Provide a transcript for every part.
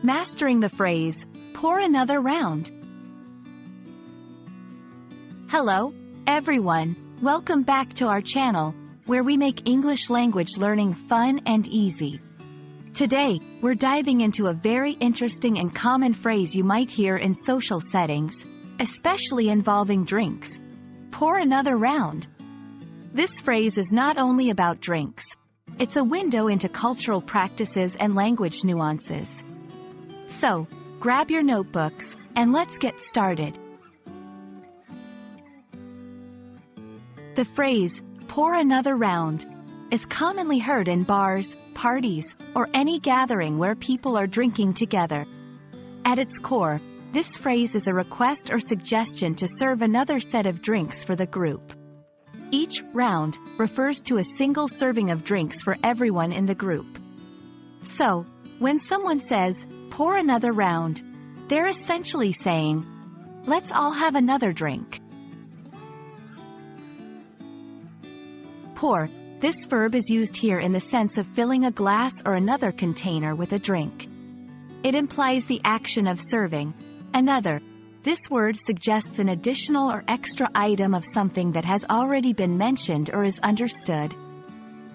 Mastering the phrase, pour another round. Hello, everyone. Welcome back to our channel, where we make English language learning fun and easy. Today, we're diving into a very interesting and common phrase you might hear in social settings, especially involving drinks. Pour another round. This phrase is not only about drinks. It's a window into cultural practices and language nuances. So, grab your notebooks, and let's get started. The phrase, pour another round, is commonly heard in bars, parties, or any gathering where people are drinking together. At its core, this phrase is a request or suggestion to serve another set of drinks for the group. Each round refers to a single serving of drinks for everyone in the group. So, when someone says, pour another round, they're essentially saying, let's all have another drink. Pour. This verb is used here in the sense of filling a glass or another container with a drink. It implies the action of serving another. This word suggests an additional or extra item of something that has already been mentioned or is understood.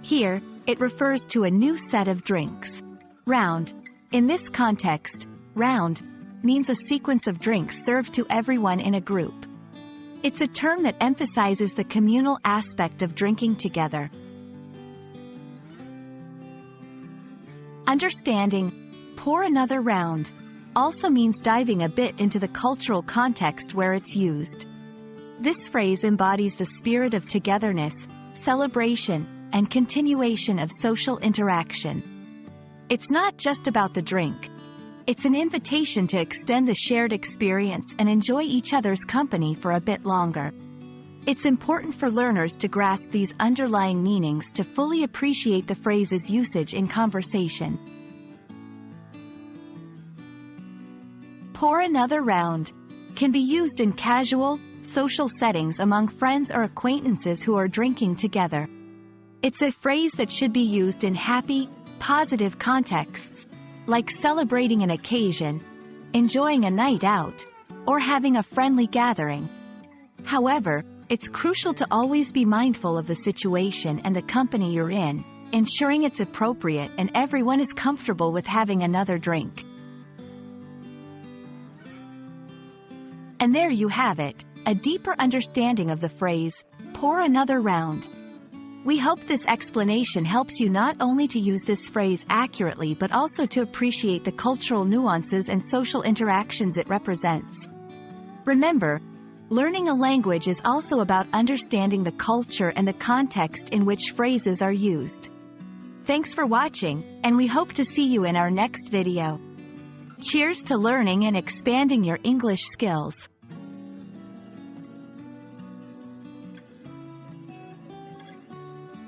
Here, it refers to a new set of drinks. Round. In this context, round means a sequence of drinks served to everyone in a group. It's a term that emphasizes the communal aspect of drinking together. Understanding pour another round also means diving a bit into the cultural context where it's used. This phrase embodies the spirit of togetherness, celebration, and continuation of social interaction. It's not just about the drink. It's an invitation to extend the shared experience and enjoy each other's company for a bit longer. It's important for learners to grasp these underlying meanings to fully appreciate the phrase's usage in conversation. Pour another round can be used in casual, social settings among friends or acquaintances who are drinking together. It's a phrase that should be used in happy, positive contexts, like celebrating an occasion, enjoying a night out, or having a friendly gathering. However, it's crucial to always be mindful of the situation and the company you're in, ensuring it's appropriate and everyone is comfortable with having another drink. And there you have it, a deeper understanding of the phrase, pour another round. We hope this explanation helps you not only to use this phrase accurately but also to appreciate the cultural nuances and social interactions it represents. Remember, learning a language is also about understanding the culture and the context in which phrases are used. Thanks for watching, and we hope to see you in our next video. Cheers to learning and expanding your English skills.